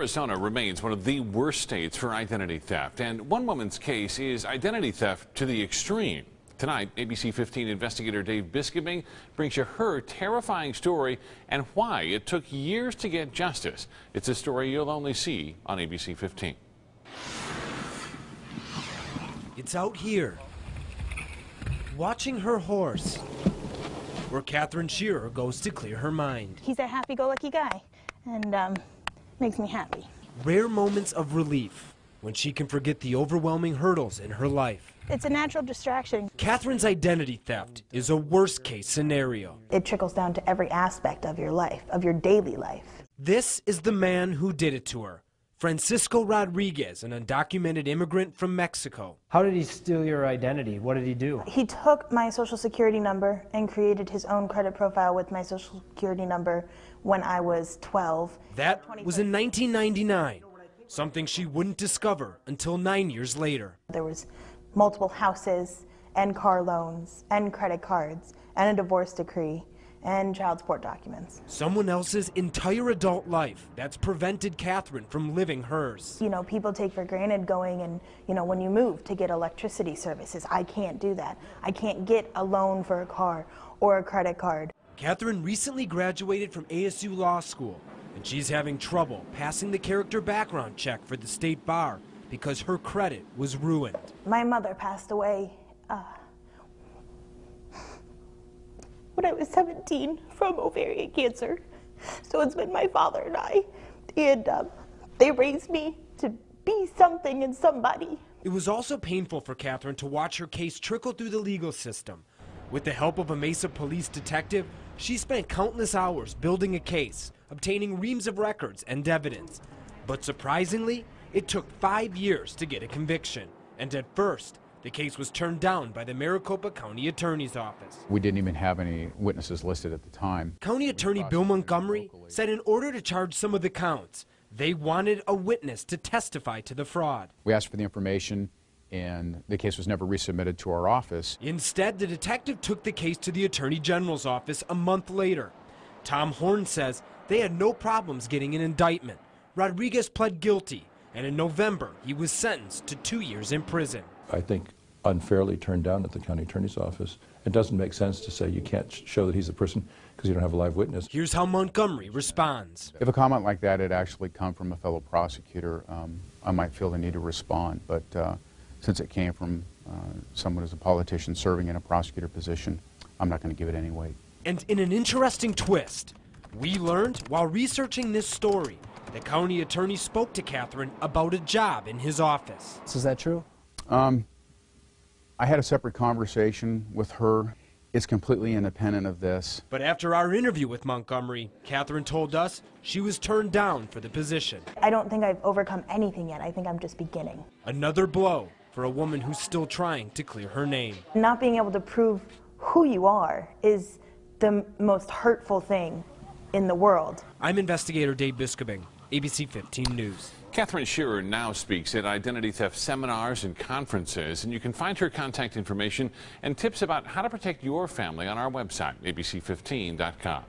Arizona remains one of the worst states for identity theft, and one woman's case is identity theft to the extreme. Tonight, ABC 15 investigator Dave Biskobing brings you her terrifying story and why it took years to get justice. It's a story you'll only see on ABC 15. It's out here, watching her horse, where Catherine Shearer goes to clear her mind. He's a happy-go-lucky guy, and makes me happy. Rare moments of relief when she can forget the overwhelming hurdles in her life. It's a natural distraction. Catherine's identity theft is a worst-case scenario. It trickles down to every aspect of your life, of your daily life. This is the man who did it to her. Francisco Rodriguez, an undocumented immigrant from Mexico. How did he steal your identity? What did he do? He took my social security number and created his own credit profile with my social security number when I was 12. That was in 1999, something she wouldn't discover until 9 years later. There was multiple houses and car loans and credit cards and a divorce decree and child support documents. Someone else's entire adult life that's prevented Catherine from living hers. You know, people take for granted going and, when you move to get electricity services. I can't do that. I can't get a loan for a car or a credit card. Catherine recently graduated from ASU Law School, and she's having trouble passing the character background check for the state bar because her credit was ruined. My mother passed away when I was 17 from ovarian cancer. So it's been my father and I, and they raised me to be something and somebody. It was also painful for Catherine to watch her case trickle through the legal system. With the help of a Mesa police detective, she spent countless hours building a case, obtaining reams of records and evidence. But surprisingly, it took 5 years to get a conviction. And at first, the case was turned down by the Maricopa County Attorney's Office. We didn't even have any witnesses listed at the time. County Attorney Bill Montgomery said in order to charge some of the counts, they wanted a witness to testify to the fraud. We asked for the information, and the case was never resubmitted to our office. Instead, the detective took the case to the Attorney General's office a month later. Tom Horn says they had no problems getting an indictment. Rodriguez pled guilty, and in November, he was sentenced to 2 years in prison. I think unfairly turned down at the county attorney's office. It doesn't make sense to say you can't show that he's the person because you don't have a live witness. Here's how Montgomery responds. If a comment like that had actually come from a fellow prosecutor, I might feel the need to respond, but since it came from someone who's a politician serving in a prosecutor position, I'm not going to give it any weight. And in an interesting twist, we learned while researching this story, the county attorney spoke to Catherine about a job in his office. Is that true? I had a separate conversation with her. It's completely independent of this. But after our interview with Montgomery, Catherine told us she was turned down for the position. I don't think I've overcome anything yet. I think I'm just beginning. Another blow for a woman who's still trying to clear her name. Not being able to prove who you are is the most hurtful thing in the world. I'm investigator Dave Biskobing, ABC 15 News. Catherine Shearer now speaks at identity theft seminars and conferences, and you can find her contact information and tips about how to protect your family on our website, abc15.com.